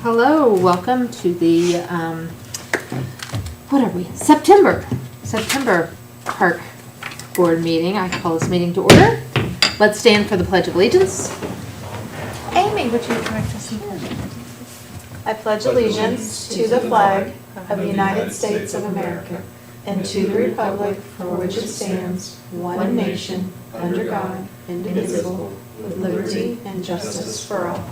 Hello, welcome to the, what are we, September Park Board meeting. I call this meeting to order. Let's stand for the Pledge of Allegiance. Amy, would you direct us in? I pledge allegiance to the flag of the United States of America and to the republic for which it stands, one nation, under God, indivisible, with liberty and justice for all.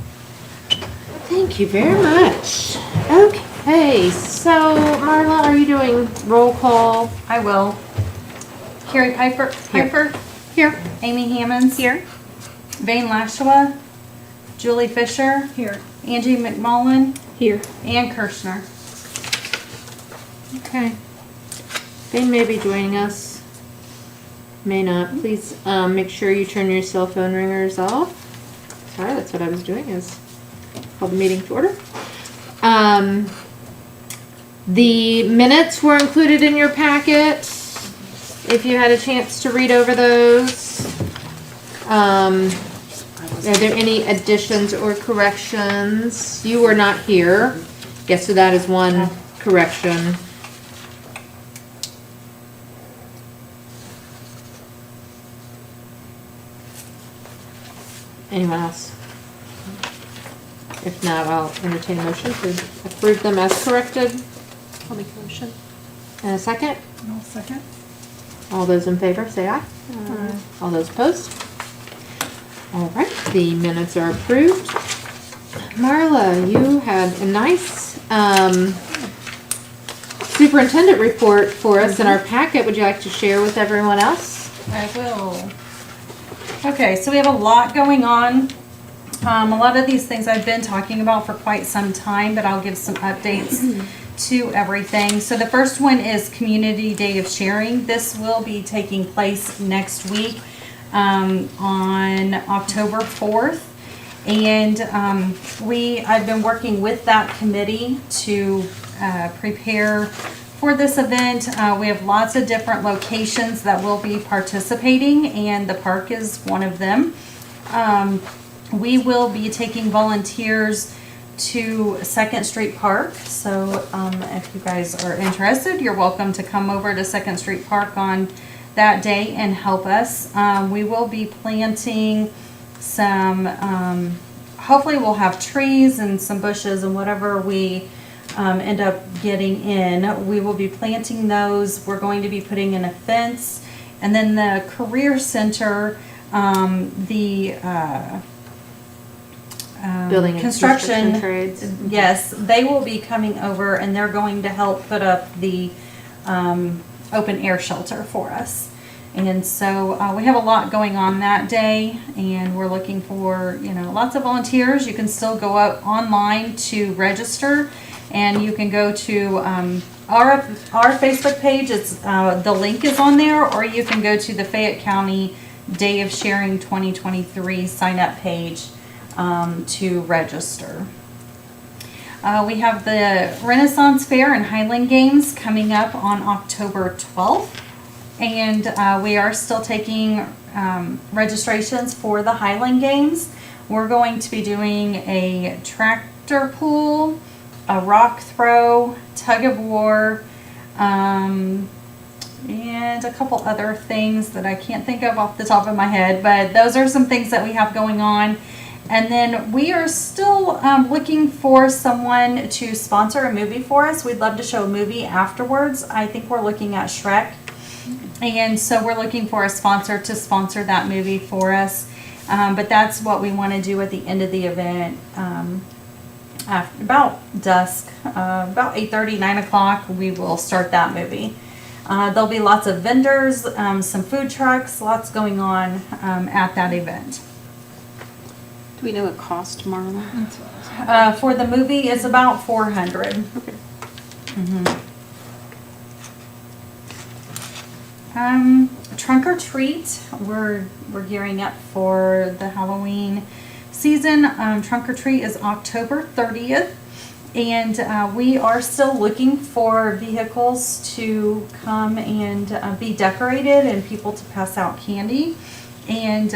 Thank you very much. Okay, so Marla, are you doing roll call? I will. Carrie Piper. Here. Amy Hammonds. Here. Vane Lashua. Julie Fisher. Here. Angie McMullen. Here. Ann Kirshner. Okay. They may be joining us. May not. Please make sure you turn your cell phone ringers off. Sorry, that's what I was doing, is call the meeting to order. The minutes were included in your packet. If you had a chance to read over those. Are there any additions or corrections? You were not here. Yes, so that is one correction. Anyone else? If not, I'll entertain a motion to approve them as corrected. I'll make a motion. And a second? I'll second. All those in favor, say aye. Aye. All those opposed? All right, the minutes are approved. Marla, you had a nice superintendent report for us in our packet. Would you like to share with everyone else? I will. Okay, so we have a lot going on. A lot of these things I've been talking about for quite some time, but I'll give some updates to everything. So the first one is Community Day of Sharing. This will be taking place next week on October 4th. And I've been working with that committee to prepare for this event. We have lots of different locations that will be participating, and the park is one of them. We will be taking volunteers to 2nd Street Park. So if you guys are interested, you're welcome to come over to 2nd Street Park on that day and help us. We will be planting some, hopefully we'll have trees and some bushes and whatever we end up getting in. We will be planting those. We're going to be putting in a fence. And then the Career Center, Building and construction trades. Yes, they will be coming over and they're going to help put up the open air shelter for us. And so we have a lot going on that day, and we're looking for, lots of volunteers. You can still go up online to register, and you can go to our Facebook page. It's the link is on there, or you can go to the Fayette County Day of Sharing 2023 sign up page to register. We have the Renaissance Fair and Highland Games coming up on October 12th. And we are still taking registrations for the Highland Games. We're going to be doing a tractor pull, a rock throw, tug of war, and a couple other things that I can't think of off the top of my head. But those are some things that we have going on. And then we are still looking for someone to sponsor a movie for us. We'd love to show a movie afterwards. I think we're looking at Shrek. And so we're looking for a sponsor to sponsor that movie for us. But that's what we want to do at the end of the event. After, about dusk, about 8:30, 9 o'clock, we will start that movie. There'll be lots of vendors, some food trucks, lots going on at that event. Do we know a cost, Marla? For the movie, it's about $400. Okay. Trunk or treat. We're gearing up for the Halloween season. Trunk or treat is October 30th, and we are still looking for vehicles to come and be decorated and people to pass out candy. And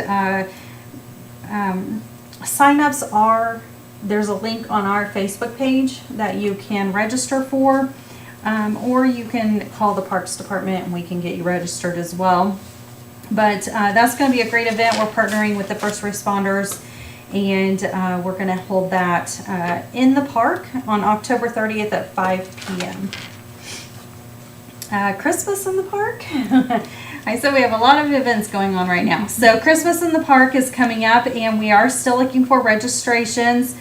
sign-ups are there's a link on our Facebook page that you can register for, or you can call the Parks Department and we can get you registered as well. But that's going to be a great event. We're partnering with the first responders, and we're going to hold that in the park on October 30th at 5 p.m. Christmas in the park. I said we have a lot of events going on right now. So Christmas in the park is coming up, and we are still looking for registrations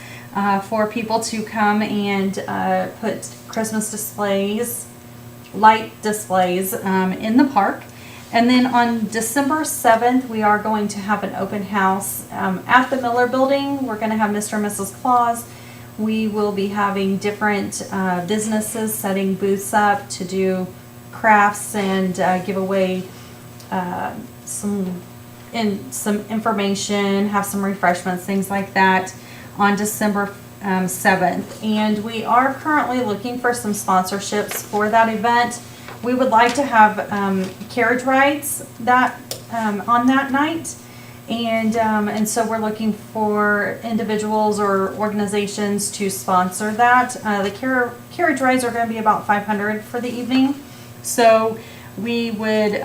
for people to come and put Christmas displays, light displays in the park. And then on December 7th, we are going to have an open house at the Miller Building. We're going to have Mr. and Mrs. Claus. We will be having different businesses setting booths up to do crafts and give away some information, have some refreshments, things like that on December 7th. And we are currently looking for some sponsorships for that event. We would like to have carriage rides that on that night, and so we're looking for individuals or organizations to sponsor that. The carriage rides are going to be about $500 for the evening, so we would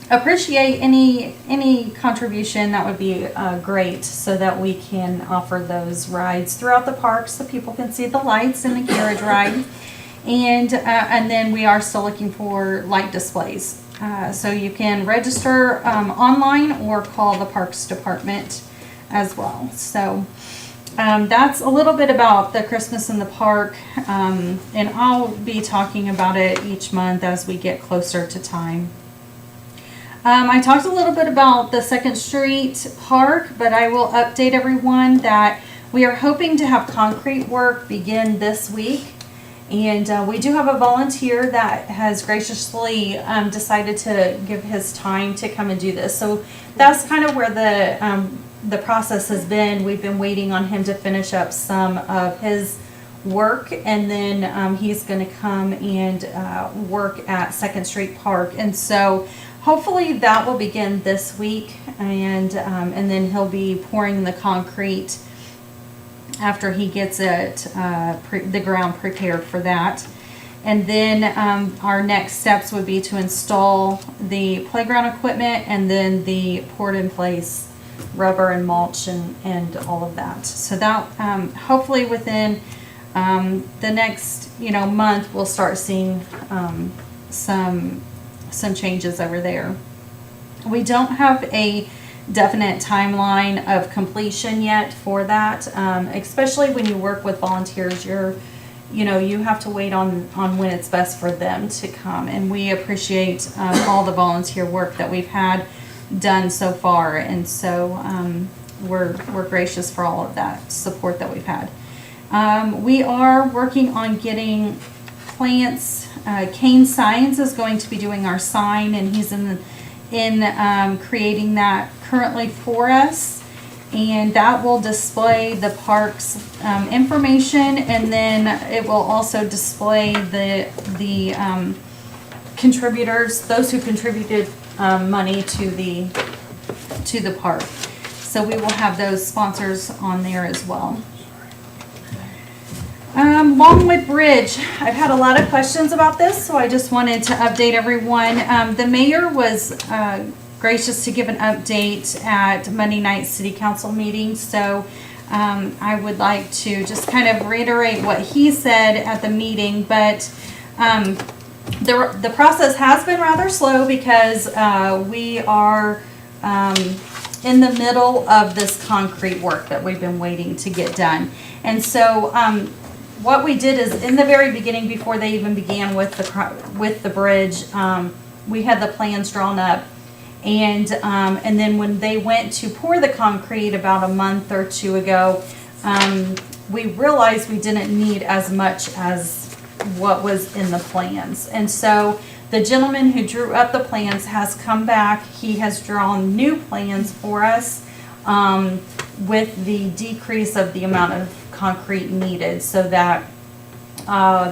appreciate any contribution. That would be great, so that we can offer those rides throughout the park so people can see the lights in the carriage ride. And then we are still looking for light displays. So you can register online or call the Parks Department as well. So that's a little bit about the Christmas in the park. And I'll be talking about it each month as we get closer to time. I talked a little bit about the 2nd Street Park, but I will update everyone that we are hoping to have concrete work begin this week. And we do have a volunteer that has graciously decided to give his time to come and do this. So that's kind of where the process has been. We've been waiting on him to finish up some of his work, and then he's going to come and work at 2nd Street Park. And so hopefully that will begin this week, and then he'll be pouring the concrete after he gets it, the ground prepared for that. And then our next steps would be to install the playground equipment, and then the poured in place rubber and mulch and all of that. So that hopefully within the next month we'll start seeing some changes over there. We don't have a definite timeline of completion yet for that, especially when you work with volunteers. You have to wait on when it's best for them to come, and we appreciate all the volunteer work that we've had done so far, and so we're gracious for all of that support that we've had. We are working on getting plants. Kane Signs is going to be doing our sign, and he's in creating that currently for us, and that will display the park's information, and then it will also display the contributors, those who contributed money to the park. So we will have those sponsors on there as well. Longwood Bridge. I've had a lot of questions about this, so I just wanted to update everyone. The mayor was gracious to give an update at Monday night city council meeting, so I would like to just kind of reiterate what he said at the meeting. But the process has been rather slow because we are in the middle of this concrete work that we've been waiting to get done. And so what we did is, in the very beginning, before they even began with the bridge, we had the plans drawn up, and then when they went to pour the concrete about a month or two ago, we realized we didn't need as much as what was in the plans. And so the gentleman who drew up the plans has come back. He has drawn new plans for us with the decrease of the amount of concrete needed, so that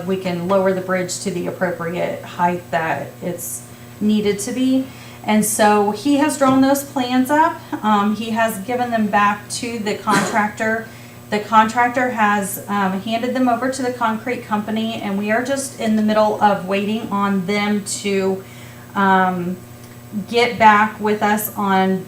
we can lower the bridge to the appropriate height that it's needed to be. And so he has drawn those plans up. He has given them back to the contractor, The contractor has handed them over to the concrete company, and we are just in the middle of waiting on them to get back with us on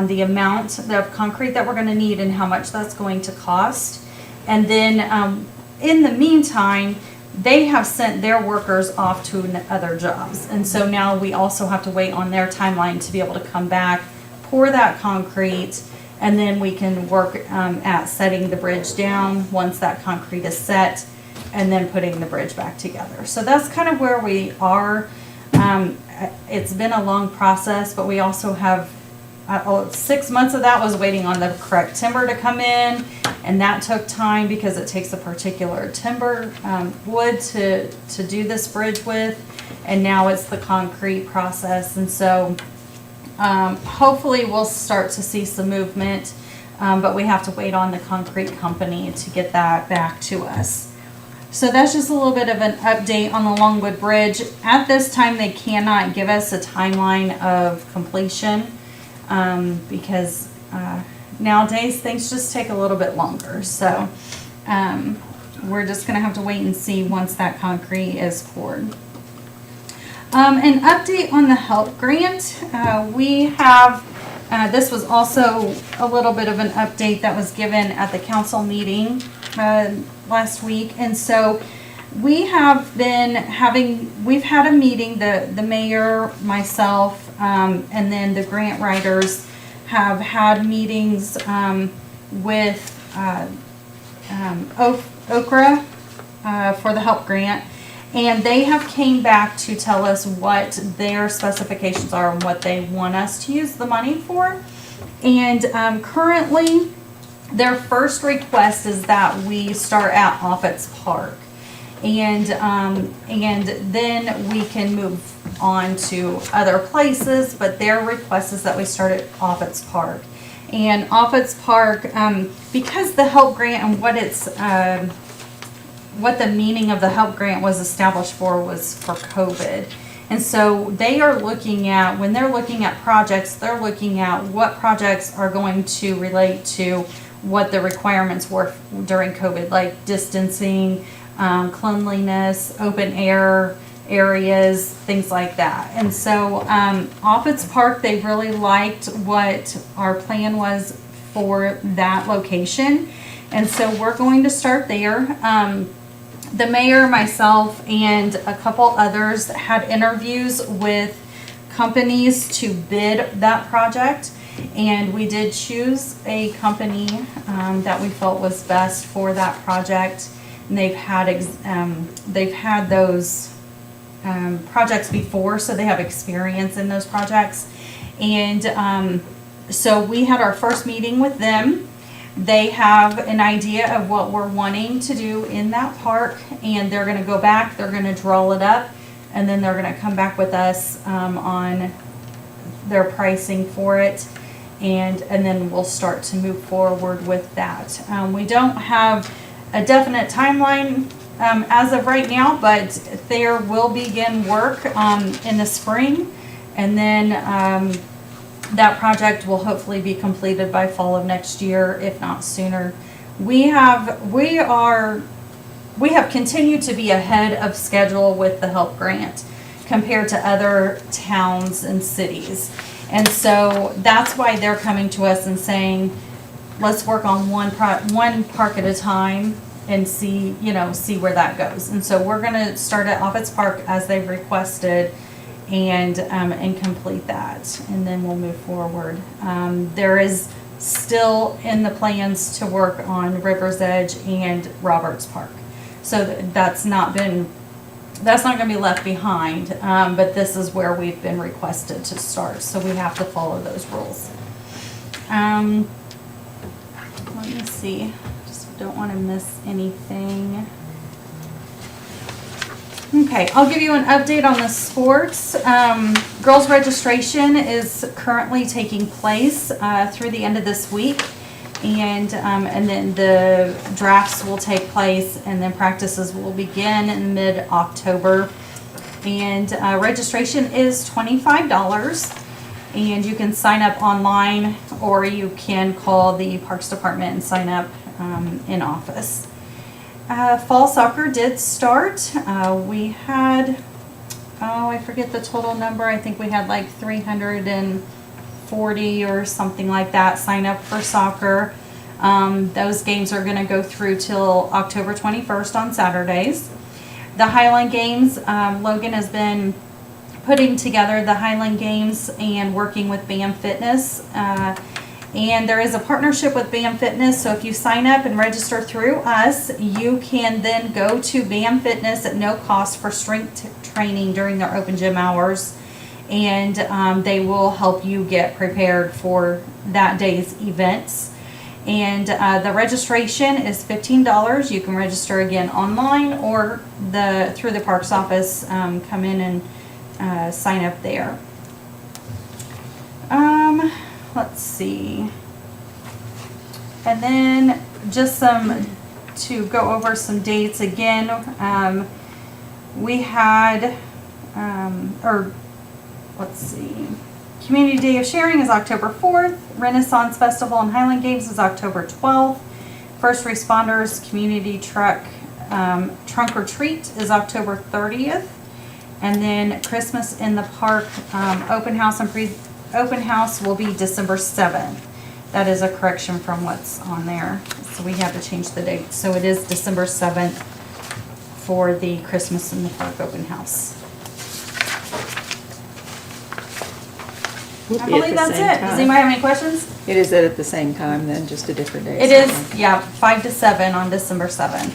the amount of concrete that we're going to need and how much that's going to cost. And then in the meantime, they have sent their workers off to other jobs. And so now we also have to wait on their timeline to be able to come back, pour that concrete, and then we can work at setting the bridge down once that concrete is set, and then putting the bridge back together. So that's kind of where we are. It's been a long process, but we also have 6 months of that was waiting on the correct timber to come in, and that took time because it takes a particular timber wood to do this bridge with, and now it's the concrete process. And so hopefully we'll start to see some movement, but we have to wait on the concrete company to get that back to us. So that's just a little bit of an update on the Longwood Bridge. At this time, they cannot give us a timeline of completion because nowadays things just take a little bit longer. So we're just going to have to wait and see once that concrete is poured. An update on the HELP grant. We have, this was also a little bit of an update that was given at the council meeting last week. And so we have been we've had a meeting, the mayor, myself, and then the grant writers have had meetings with Okra for the HELP grant. And they have came back to tell us what their specifications are and what they want us to use the money for. And currently, their first request is that we start at Moffett's Park. And then we can move on to other places, but their request is that we start at Moffett's Park. And Moffett's Park, because the HELP grant and what the meaning of the HELP grant was established for was for COVID. And so they are looking at, when they're looking at projects, they're looking at what projects are going to relate to what the requirements were during COVID, like distancing, cleanliness, open air areas, things like that. And so Moffett's Park, they really liked what our plan was for that location. And so we're going to start there. The mayor, myself, and a couple others had interviews with companies to bid that project, and we did choose a company that we felt was best for that project. And they've had those projects before, so they have experience in those projects. And so we had our first meeting with them. They have an idea of what we're wanting to do in that park, and they're going to go back, they're going to draw it up, and then they're going to come back with us on their pricing for it, and then we'll start to move forward with that. We don't have a definite timeline as of right now, but there will begin work in the spring, and then that project will hopefully be completed by fall of next year, if not sooner. We have continued to be ahead of schedule with the HELP grant compared to other towns and cities. And so that's why they're coming to us and saying, let's work on one park at a time and see where that goes. And so we're going to start at Moffett's Park as they've requested, and complete that, and then we'll move forward. There is still in the plans to work on River's Edge and Roberts Park, so that's not going to be left behind. But this is where we've been requested to start, so we have to follow those rules. Let me see. Just don't want to miss anything. Okay, I'll give you an update on the sports. Girls registration is currently taking place through the end of this week, and then the drafts will take place, and then practices will begin in mid-October. And registration is $25, and you can sign up online, or you can call the Parks Department and sign up in office. Fall soccer did start. We had, I forget the total number. I think we had like 340 or something like that sign up for soccer. Those games are going to go through till October 21st on Saturdays. The Highland Games, Logan has been putting together the Highland Games and working with BAM Fitness. And there is a partnership with BAM Fitness, so if you sign up and register through us, you can then go to BAM Fitness at no cost for strength training during their open gym hours. And they will help you get prepared for that day's events. And the registration is $15. You can register again online or through the Parks office. Come in and sign up there. Let's see. And then just to go over some dates again. We had, let's see. Community Day of Sharing is October 4th. Renaissance Festival and Highland Games is October 12th. First Responders Community Trunk or Treat is October 30th. And then Christmas in the Park open house will be December 7th. That is a correction from what's on there. So we had to change the date. So it is December 7th for the Christmas in the Park open house. I believe that's it. Does anybody have any questions? It is at the same time then, just a different day. It is, yeah, 5 to 7 on December 7th.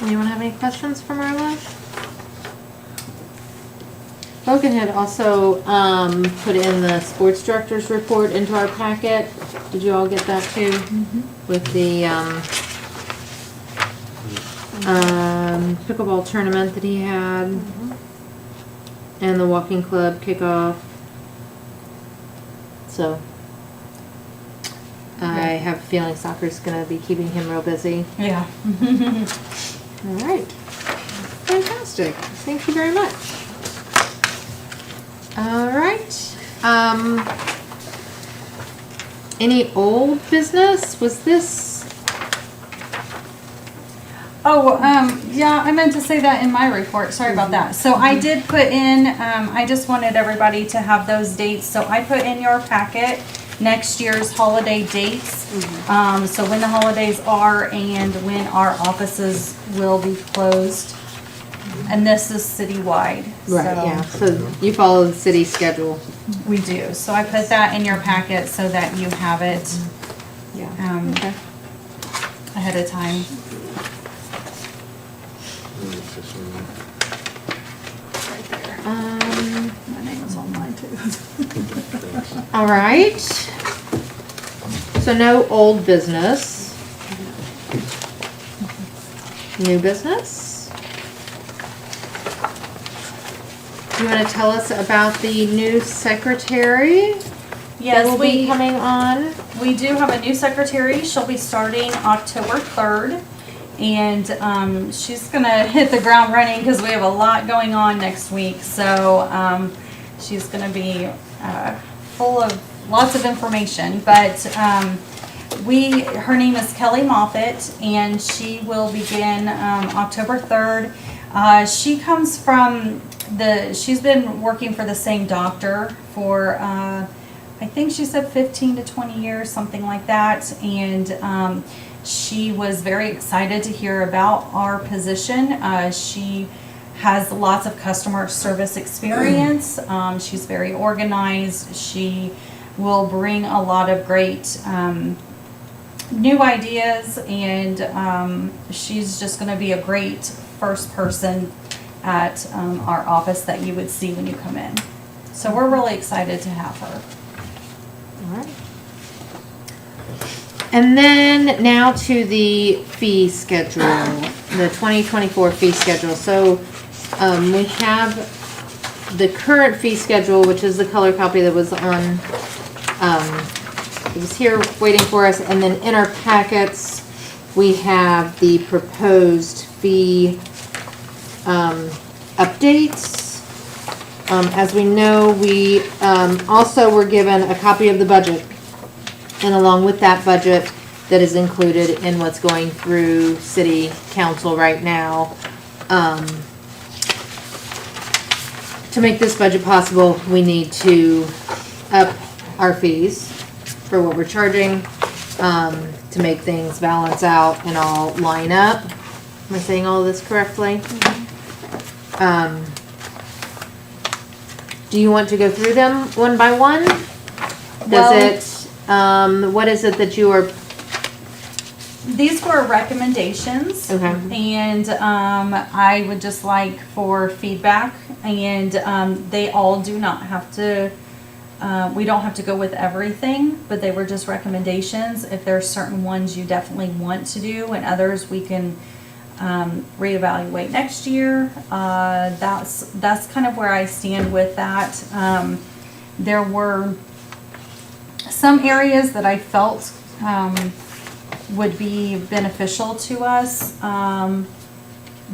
Anyone have any questions for Marla? Logan had also put in the sports director's report into our packet. Did you all get that too? With the pickleball tournament that he had and the walking club kickoff. So I have a feeling soccer's going to be keeping him real busy. Yeah. All right. Fantastic. Thank you very much. All right. Any old business? Was this? Oh, yeah, I meant to say that in my report. Sorry about that. So I did put in, I just wanted everybody to have those dates. So I put in your packet next year's holiday dates. So when the holidays are and when our offices will be closed. And this is citywide. Right, so yeah. So you follow the city schedule. we do. So I put that in your packet so that you have it Yeah. Okay. ahead of time. My name is on mine too. All right. So no old business. New business. Do you want to tell us about the new secretary that Yes, will be coming on? We do have a new secretary. She'll be starting October 3rd. And she's going to hit the ground running because we have a lot going on next week. So she's going to be full of lots of information. But her name is Kelly Moffett, and she will begin October 3rd. She comes from she's been working for the same doctor for I think she said 15 to 20 years, something like that. And she was very excited to hear about our position. She has lots of customer service experience. She's very organized. She will bring a lot of great new ideas, and she's just going to be a great first person at our office that you would see when you come in. So we're really excited to have her. All right. And then now to the fee schedule, the 2024 fee schedule. So we have the current fee schedule, which is the color copy that was on, it was here waiting for us. And then in our packets, we have the proposed fee updates. As we know, we also were given a copy of the budget. And along with that budget that is included in what's going through city council right now, to make this budget possible, we need to up our fees for what we're charging, to make things balance out and all line up. Am I saying all of this correctly? Do you want to go through them one by one? Well- Does it, what is it that you are, These were recommendations. okay, And I would just like for feedback, and they all do not have to, we don't have to go with everything, but they were just recommendations. If there's certain ones you definitely want to do and others we can reevaluate next year, that's kind of where I stand with that. There were some areas that I felt would be beneficial to us,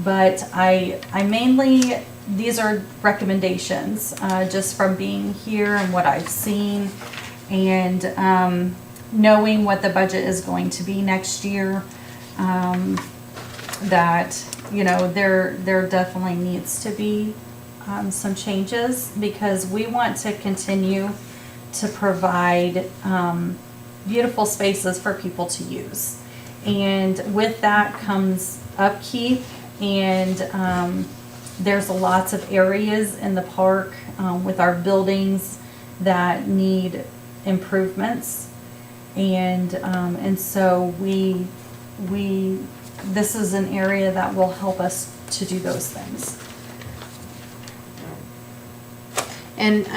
but I mainly, these are recommendations, just from being here and what I've seen, and knowing what the budget is going to be next year, that, you know, there definitely needs to be some changes, because we want to continue to provide beautiful spaces for people to use. And with that comes upkeep, and there's lots of areas in the park with our buildings that need improvements. And so we this is an area that will help us to do those things. and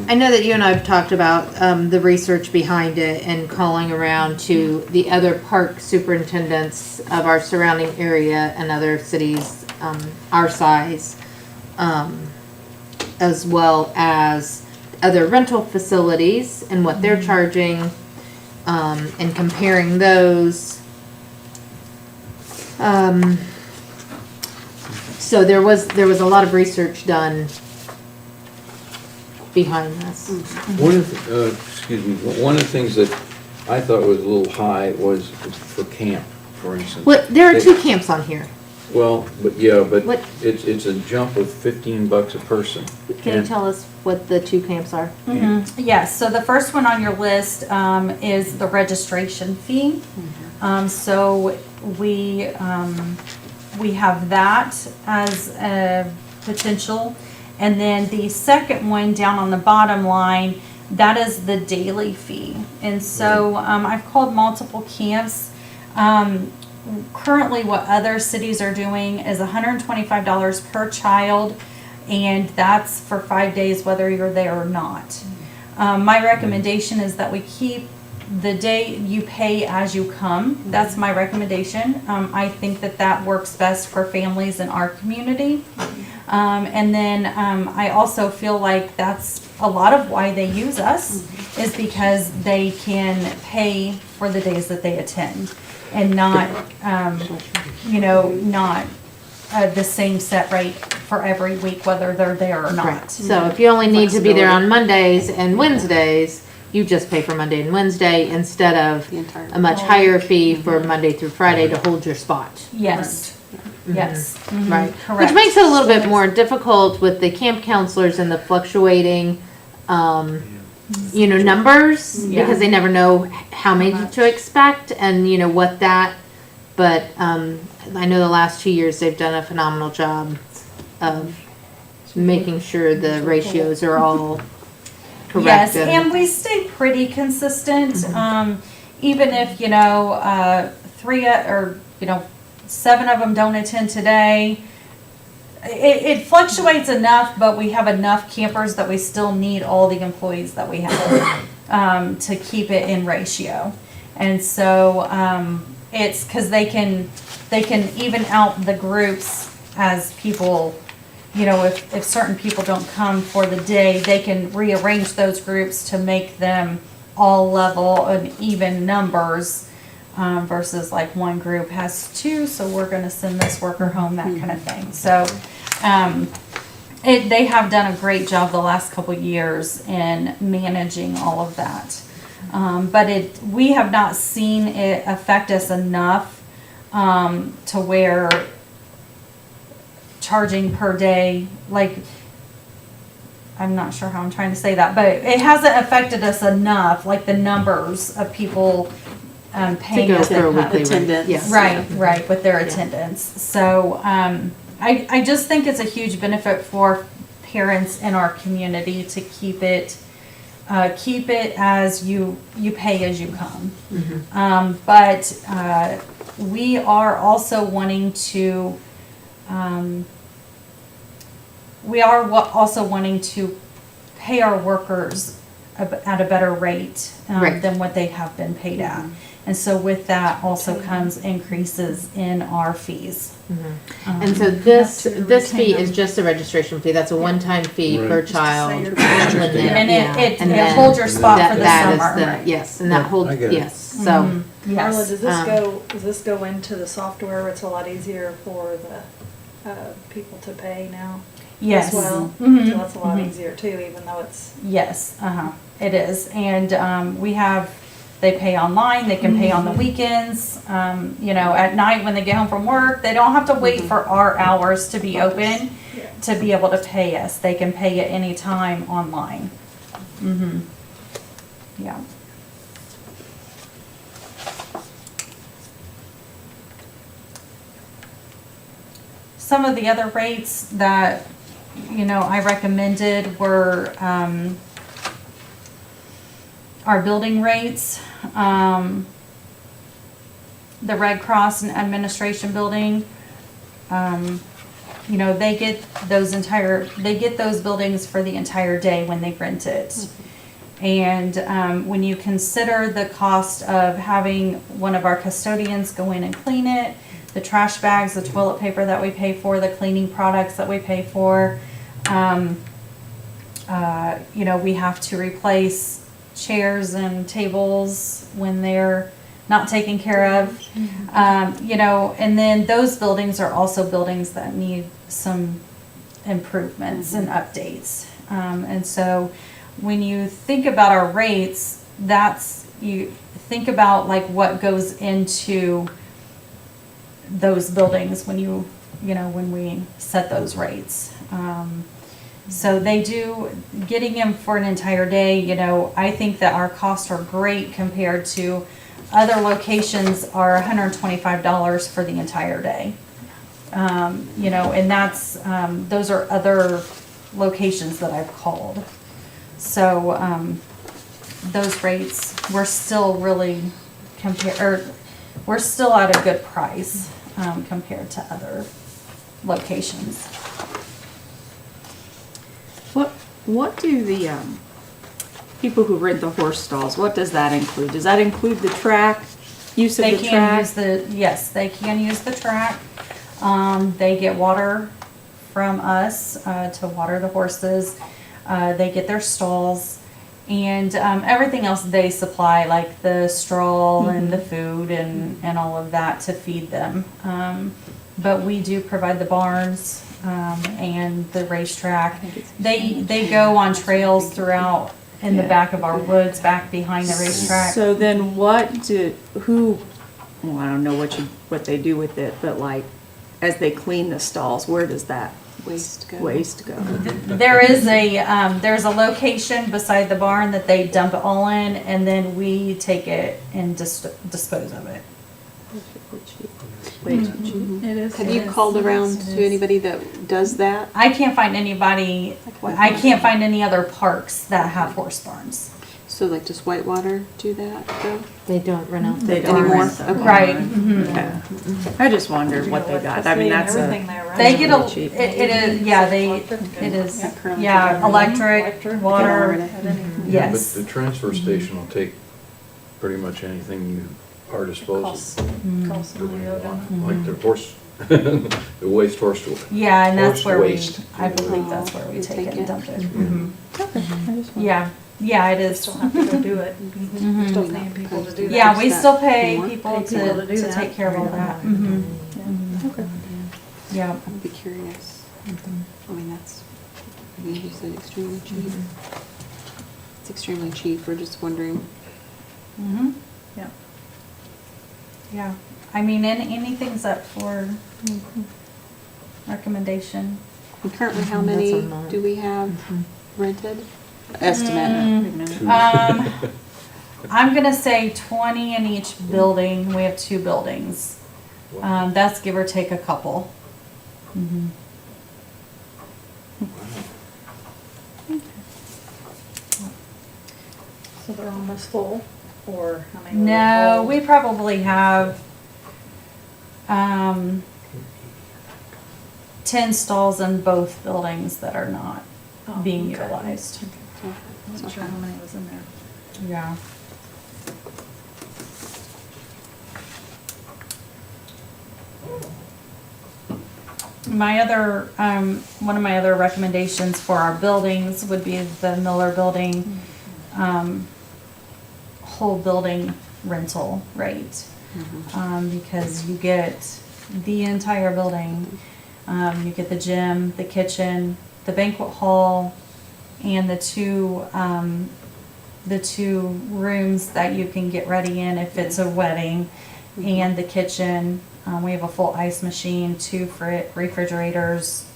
I know that you and I have talked about the research behind it and calling around to the other park superintendents of our surrounding area and other cities our size, as well as other rental facilities and what they're charging, and comparing those. So there was a lot of research done behind this. One of the things that I thought was a little high was for camp, for instance. Well, there are two camps on here. Well, but yeah, but What- it's a jump of $15 a person. Can you And- tell us what the two camps are? Yes, so the first one on your list is the registration fee. So we have that as a potential. And then the second one down on the bottom line, that is the daily fee. And so I've called multiple camps. Currently what other cities are doing is $125 per child, and that's for 5 days whether you're there or not. My recommendation is that we keep the day you pay as you come. That's my recommendation. I think that works best for families in our community. And then I also feel like that's a lot of why they use us, is because they can pay for the days that they attend, and not, not the same set rate for every week, whether they're there or not. So if you only need to be there on Mondays and Wednesdays, you just pay for Monday and Wednesday instead of a much higher fee for Monday through Friday to hold your spot. Yes, yes. Mhm. Right. Correct. Which makes it a little bit more difficult with the camp counselors and the fluctuating, numbers, Yeah. because they never know how many to expect and, what that, but, I know the last 2 years they've done a phenomenal job of making sure the ratios are all correct. Yes, and we stay pretty consistent, even if, 7 of them don't attend today. It fluctuates enough, but we have enough campers that we still need all the employees that we have to keep it in ratio. And so it's because they can even out the groups as people, if certain people don't come for the day, they can rearrange those groups to make them all level and even numbers. Versus like one group has 2, so we're going to send this worker home, that kind of thing. So, They have done a great job the last couple years in managing all of that. But we have not seen it affect us enough to where charging per day, like, I'm not sure how I'm trying to say that, but it hasn't affected us enough, like the numbers of people paying go us. through a weekly rate. Attendance. Yes. Right, with their attendance. So, I just think it's a huge benefit for parents in our community to keep it as you pay as you come. But we are also wanting to, pay our workers at a better rate Right. than what they have been paid at. And so with that also comes increases in our fees. And so this fee is just a registration fee. That's a one-time fee per Right. child. Just to And say then- And yeah. it And then holds your spot for the that is summer. yes, and that holds, I get it. yes, so. Mhm. Marla, Yes. does this go into the software where it's a lot easier for the people to pay now? Yes. As well? Mhm. So that's a lot Mhm. easier too, even though it's, Yes, it is. And they pay online, they can pay on the weekends. At night when they get home from work, they don't have to wait for our hours to be open to be able to pay us. They can pay at any time online. Yeah. Some of the other rates that, I recommended were, our building rates. The Red Cross and Administration Building, they get those buildings for the entire day when they rent it. And when you consider the cost of having one of our custodians go in and clean it, the trash bags, the toilet paper that we pay for, the cleaning products that we pay for, we have to replace chairs and tables when they're not taken care of. And then those buildings are also buildings that need some improvements and updates. And so when you think about our rates, you think about like what goes into those buildings when when we set those rates. So they do, getting them for an entire day, I think that our costs are great compared to other locations are $125 for the entire day. And that's, those are other locations that I've called. So, those rates, we're still really we're still at a good price, compared to other locations. What do the people who rent the horse stalls, what does that include? Does that include the track, use of They the can track? yes, they can use the track. They get water from us, to water the horses. They get their stalls and, everything else they supply, like the straw and the food and all of that to feed them. But we do provide the barns, and the racetrack. They go on trails throughout in the back of our woods, back behind the racetrack. So then I don't know what they do with it, but like, as they clean the stalls, where does that Waste go. waste go? There's a location beside the barn that they dump it all in, and then we take it and dispose of it. It is. Have you called around to anybody that does that? I can't find anybody, I can't find any other parks that have horse barns. So like, does Whitewater do that though? They don't rent out. They the don't Anymore? barns. Okay. Right. Okay. I just wondered what they got. I mean, that's everything a, there, right? They get really cheap. it is, yeah, it is, Yeah, currently yeah, together. electric, water, Yeah, yes. but the transfer station will take pretty much anything you are disposable. Call somebody over. Like the horse, the waste horse tool. Yeah, and that's Horse where waste. I believe that's where we You take it take and it. dump it. Yeah. I just wondered. Yeah, it They is. still have to go do it. Mhm. Still paying people to do that. Yeah, we that still pay anymore? people Pay people to to do that. take care of all that. Mhm. Okay. Yeah. I'd be curious. I mean, that's You said extremely cheap. It's extremely cheap. We're just wondering. Mm-hmm. Yeah. Yeah. I mean, anything's up for recommendation. And currently, how That's many a month. do we have rented? Estimate. I'm gonna say 20 in each building. We have 2 buildings. That's give or take a couple. Mhm. So they're almost full, or how many? will No, hold? we probably have 10 stalls in both buildings that are not Oh, being okay. utilized. I wasn't sure how many was in there. Yeah. My other, one of my other recommendations for our buildings would be the Miller Building, whole building rental rate. Because you get the entire building. You get the gym, the kitchen, the banquet hall, and the two rooms that you can get ready in if it's a wedding, and the kitchen. We have a full ice machine, 2 refrigerators,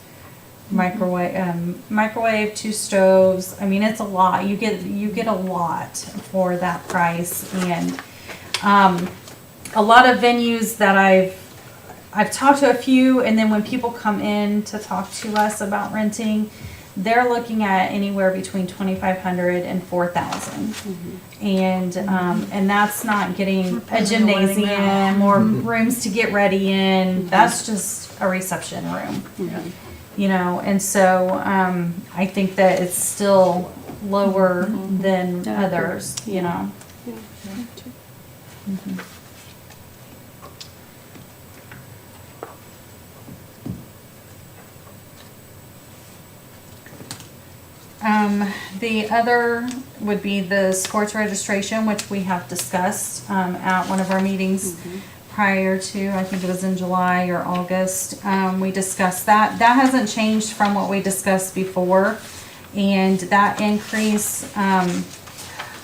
microwave, 2 stoves. I mean, it's a lot. You get a lot for that price, and a lot of venues that I've talked to a few, and then when people come in to talk to us about renting, they're looking at anywhere between $2,500 and $4,000, and that's not getting a Depends on the wedding gymnasium or rooms to get ready in. That's just a reception room, you know. And so I think that it's still lower than others, you know. The other would be the sports registration, which we have discussed at one of our meetings prior to, I think it was in July or August. We discussed that. That hasn't changed from what we discussed before. And that increase, a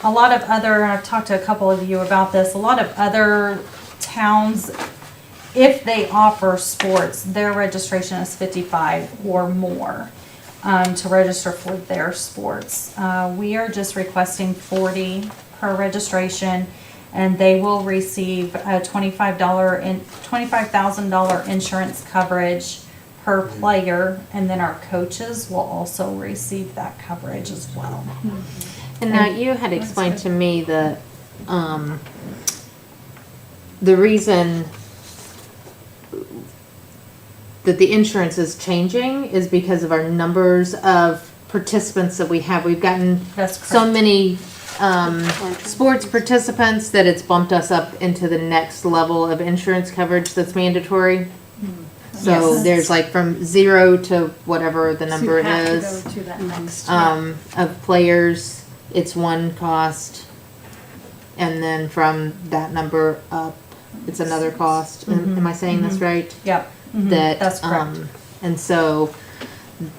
lot of other, I've talked to a couple of you about this, a lot of other towns, if they offer sports, their registration is 55 or more. To register for their sports. We are just requesting 40 per registration, and they will receive a $25,000 insurance coverage per player, and then our coaches will also receive that coverage as well. And now you had explained to me the reason that the insurance is changing is because of our numbers of participants that we have. We've gotten That's so correct. many sports participants that it's bumped us up into the next level of insurance coverage that's mandatory. So Yes. there's like from 0 to whatever the So number you have is. to go to that next. Of players, it's one cost. And then from that number up, it's another cost. Am I saying this right? Yep. That, That's correct. and so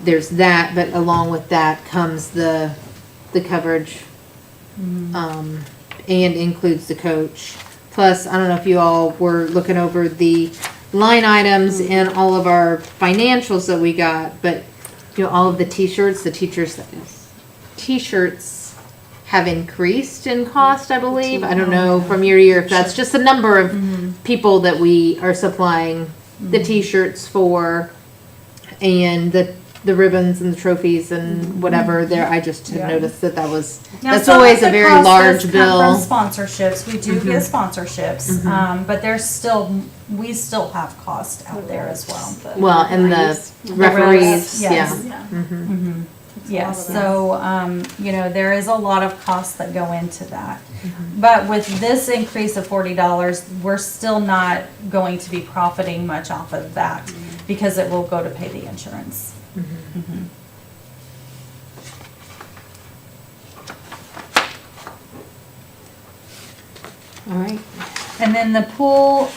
there's that, but along with that comes the coverage, and includes the coach. Plus, I don't know if you all were looking over the line items in all of our financials that we got, but you know, all of the t-shirts, the teachers' t-shirts have increased in cost, I believe. I don't know from year to year if that's just the number of people that we are supplying the t-shirts for, and the ribbons and the trophies and whatever there. I just had Yeah. noticed that was, Now, that's some always of the a very cost large does bill. come from sponsorships. We do get sponsorships, but we still have cost out there as well. Well, and the referees, yeah. yes. Yeah. Yes, so, you know, there is a lot of costs that go into that. But with this increase of $40, we're still not going to be profiting much off of that because it will go to pay the insurance. All right. And then the pool,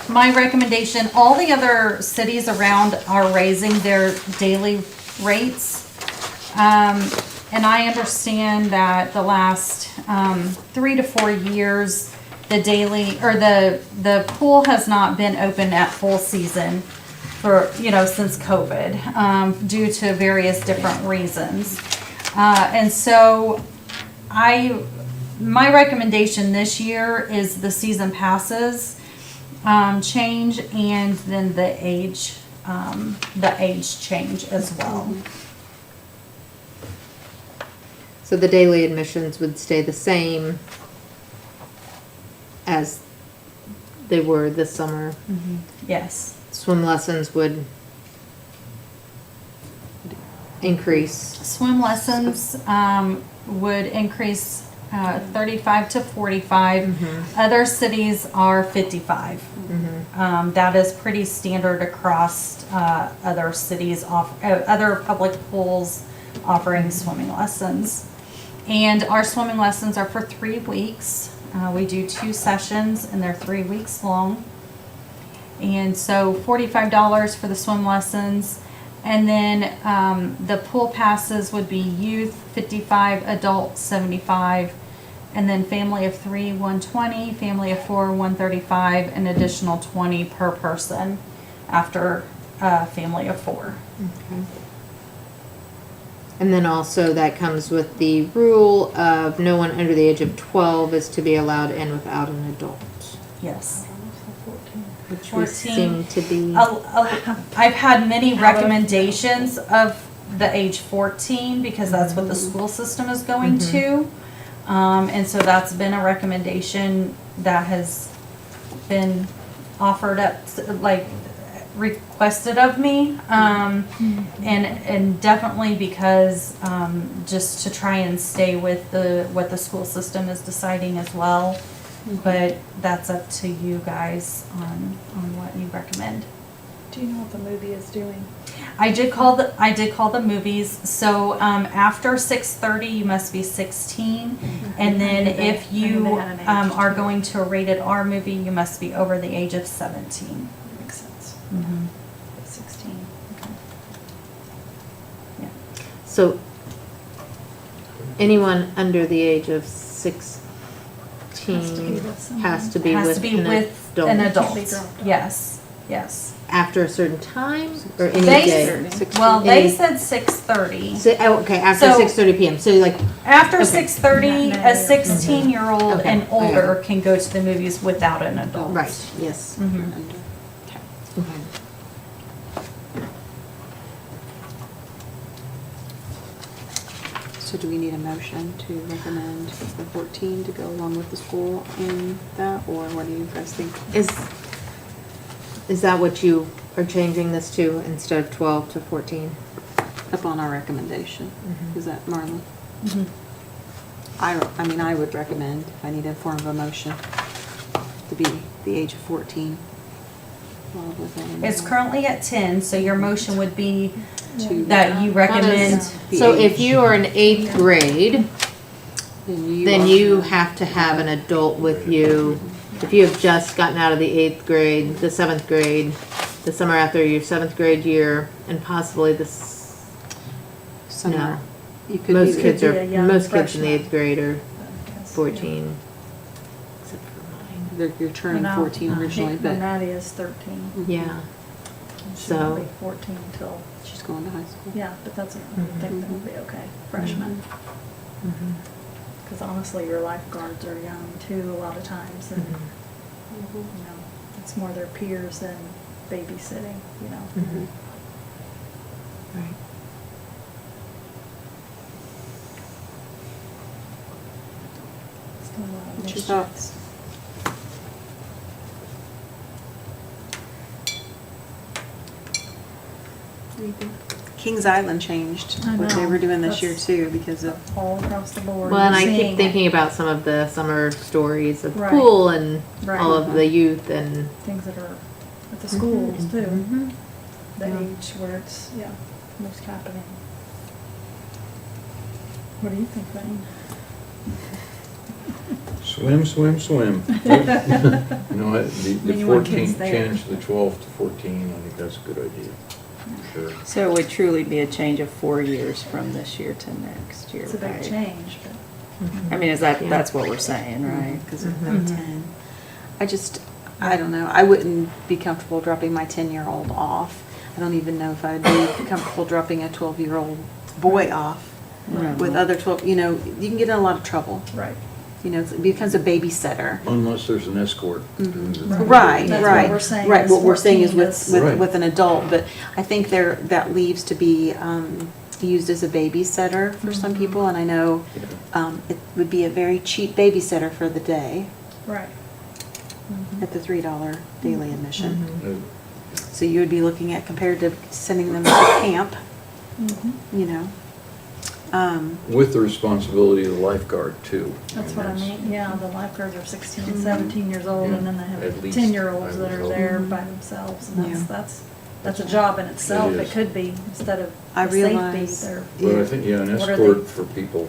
my recommendation, all the other cities around are raising their daily rates. And I understand that the last 3 to 4 years, the daily, or the pool has not been open at full season for, since COVID, due to various different reasons. And so my recommendation this year is the season passes change, and then the age change as well. So the daily admissions would stay the same as they were this summer. Yes. Swim lessons would increase. Swim lessons would increase 35 to 45. Other cities are 55. That is pretty standard across other cities, other public pools offering swimming lessons. And our swimming lessons are for 3 weeks. We do 2 sessions and they're 3 weeks long. And so $45 for the swim lessons. And then the pool passes would be youth 55, adult 75, and then family of 3 $120, family of 4 $135, an additional $20 per person after family of 4. Okay. And then also that comes with the rule of no one under the age of 12 is to be allowed in without an adult, Yes. which we 14. seem to be. I've had many recommendations of the age 14 because that's what the school system is going to. And so that's been a recommendation that has been offered up, like requested of me. And definitely because just to try and stay with what the school system is deciding as well. But that's up to you guys on what you recommend. Do you know what the movie is doing? I did call the movies. So after 6:30, you must be 16, and then if you are going to a rated R movie, you must be over the age of 17. Makes sense. 16. Okay. Yeah. So anyone under the age of 16 has to be with an an adult. Can't be dropped off. Yes. after a certain time or any They day. Well, they Any- said 6:30. Okay, after So- 6:30 p.m. So like, After Okay. 6:30, a 16-year-old Okay, and I got older can go to the movies without an adult. right, yes. Mhm. Okay. So do we need a motion to recommend the 14 to go along with the school in that, or what do you guys think? Is that what you are changing this to instead of 12 to 14? Upon our recommendation. Mhm. Is that Marla? Mhm. I mean, I would recommend, if I need a form of a motion, to be the age of 14. Well, within It's the- currently at 10, so your motion would be to that you recommend. the So age. if you are in 8th grade, then are- you have to have an adult with you. If you have just gotten out of the 8th grade, the 7th grade, the summer after your 7th grade year, and possibly this, Summer. no. You could Most be- kids be a are, young most kids in the freshman. 8th grade are Yes. 14. Except for mine. You're turning No, 14 originally, but Maddie is 13. Yeah, And she So- won't be 14 till, she's going to high school. yeah, but that's, I think that'll be okay, freshman. Because honestly, your lifeguards are young too, a lot of times, and, you know, it's more their peers than babysitting, you know. Mhm. Right. Still a lot of What's your mischief. thoughts? Kings Island changed I what they know. were doing this year That's- too because of All across the board. Well, and I seeing keep it. thinking about some of the summer stories of Right. pool and Right. all of the youth and. Things that are at the schools too, Mhm. the Yeah. age where it's, yeah, most happening. What do you think, Wayne? Swim, swim, swim. You know, what, the Anyone can 14, stay. change the 12 to 14, I think that's a good idea. Sure. So it would truly be a change of 4 years from this year to next year, It's a big right? change, but. I mean, that's what we're saying, right? Because of the 10. I don't know, I wouldn't be comfortable dropping my 10-year-old off. I don't even know if I'd be comfortable dropping a 12-year-old boy off Right. with other 12, you can get in a lot of trouble. Right. It becomes a babysitter. Unless there's an escort. Right, That's what right. we're saying Right, is what we're saying is 14 with, is- with, Right. with an adult, but I think that leaves to be, used as a babysitter for some people, and I know, it would be a very cheap babysitter for the day Right. at the $3 daily admission. Uh, So you would be looking at, compared to sending them to camp, you know. With the responsibility of the lifeguard too. That's what I mean, yeah, the lifeguards are 16, 17 years old, and then they At have least, 10-year-olds I that would are hope. there by themselves, and Yeah. that's a job in itself, It it is. could be, instead of I the safety, realize- they're. But I think, an What are escort they- for people,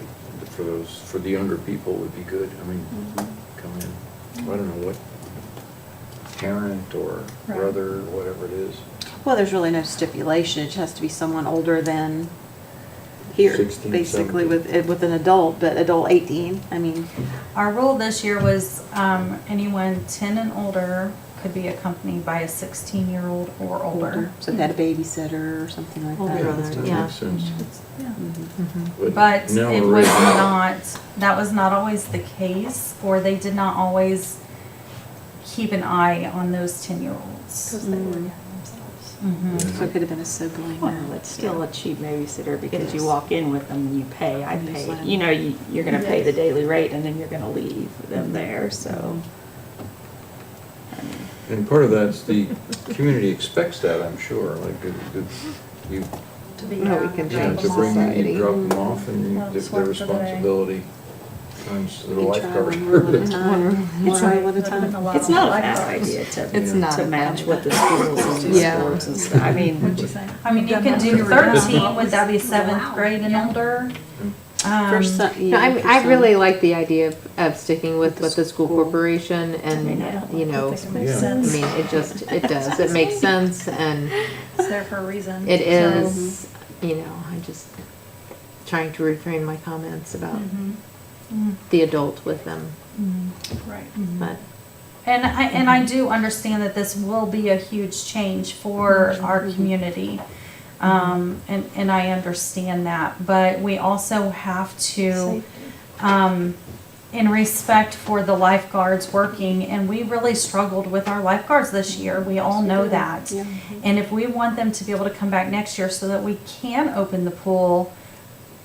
for the younger people would be good. I mean, come in, I don't know what, parent or Right. brother, or whatever it is. Well, there's really no stipulation, it just has to be someone older than here, 16, basically, 17. with an adult, but adult 18, I mean. Our rule this year was anyone 10 and older could be accompanied by a 16-year-old or older. So they had a babysitter or something like Older that. brother, That yeah. makes sense. But now it we're was raising- not, that was not always the case, or they did not always keep an eye on those 10-year-olds. Because they were young themselves. So it could have been a sibling. Well, it's still a cheap babysitter because you is. walk in with them and you pay, I And you pay. just let 'em- You're gonna pay the daily rate and then you're gonna leave them there, so. I mean, And part of that's the community expects that, I'm sure, like, you, To be, No, we can yeah, change to bring, society. you drop them off and Let 'em their sweat for the day. responsibility times the You try lifeguard. one rule at a time. It's One right. rule at a Would have been time. a lot It's of not a lifeguards. bad idea It's to not. match what the schools and the Yeah. sports and stuff, I mean. What'd you say? I mean, you You've can done do that for 13, would that be 7th grade and older? For some, No, I yeah, mean, for I some. really like the idea of sticking with what the school school. corporation and, I don't you know, think it makes Yeah. I sense. mean, it does, it makes sense and It's there for a reason. it so- is, you know, I'm just trying to refrain my comments about the adult with them, Right. but. And I do understand that this will be a huge change for our community. And I understand that, but we also have to, in respect for the lifeguards working, and we really struggled with our lifeguards this year, we all know that. Yeah. And if we want them to be able to come back next year so that we can open the pool,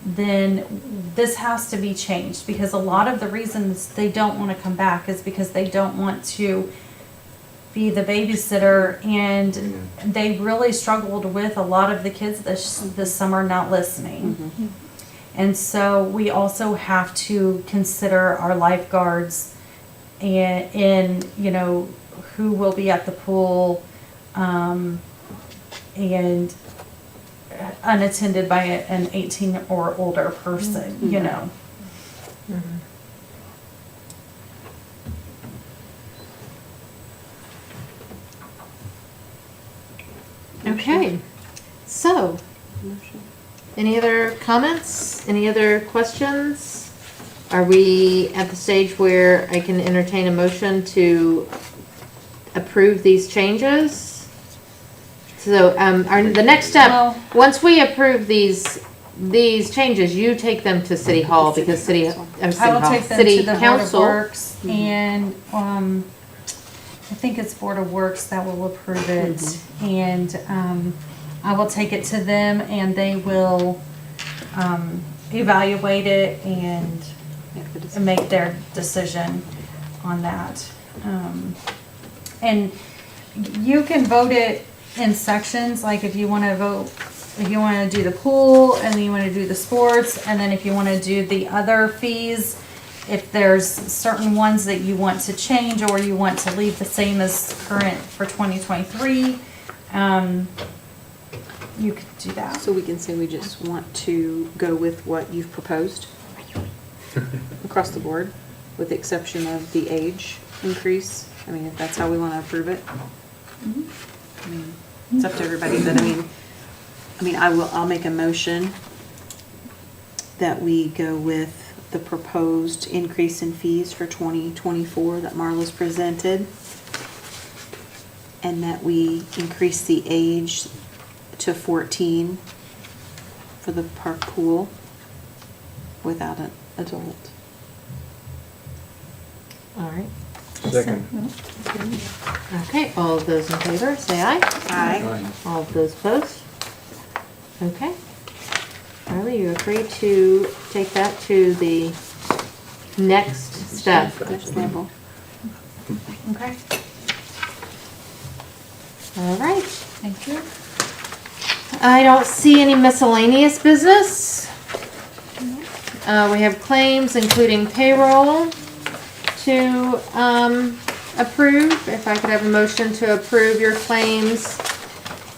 then this has to be changed, because a lot of the reasons they don't want to come back is because they don't want to be the babysitter, and they really struggled with a lot of the kids this summer not listening. And so we also have to consider our lifeguards and you know, who will be at the pool, and unattended by an 18 or older person, you know. Okay, so, any other comments, any other questions? Are we at the stage where I can entertain a motion to approve these changes? So, the next step, Well- once we approve these changes, you take them to City Hall, because City I will take them to City the Board of Council. Works, and, I think it's Board of Works that will approve it. And, I will take it to them, and they will, evaluate it and make their decision on that. And you can vote it in sections, like if you wanna vote, if you wanna do the pool, and then you wanna do the sports, and then if you wanna do the other fees, if there's certain ones that you want to change, or you want to leave the same as current for 2023, you could do that. So we can say we just want to go with what you've proposed across the board, with the exception of the age increase. I mean, if that's how we want to approve it. I mean, it's up to everybody, but I mean, I'll make a motion that we go with the proposed increase in fees for 2024 that Marla's presented. And that we increase the age to 14 for the park pool without an adult. All right. Second. Okay, all of those in favor, say aye. Aye. All of those opposed? Okay. Marla, you agree to take that to the next step? Next level. Okay. All right. Thank you. I don't see any miscellaneous business. We have claims, including payroll, to approve. If I could have a motion to approve your claims,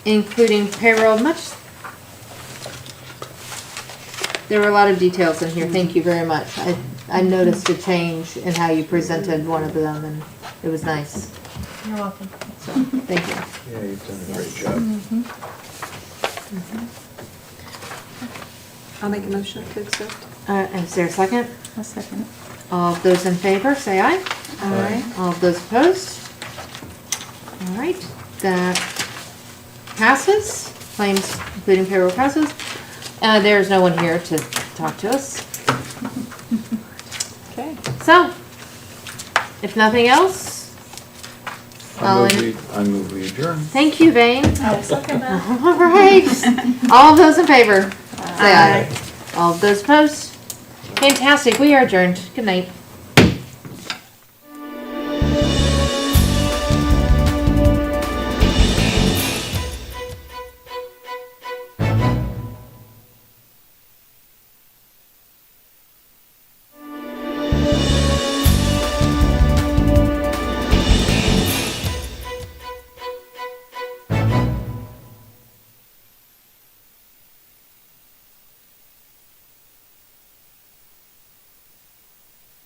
including payroll. There were a lot of details in here. Thank you very much. I noticed a change in how you presented one of them, and it was nice. You're welcome. So, thank you. Yeah, you've done a great job. I'll make a motion to accept. Is there a second? A second. All of those in favor, say aye. Aye. All of those opposed? All right, that passes. Claims, including payroll, passes. There's no one here to talk to us. Okay. So, if nothing else, I move we adjourn. thank you, Vane. I'll second that. All right. All of those in favor, say aye. All of those opposed? Fantastic, we are adjourned. Good night.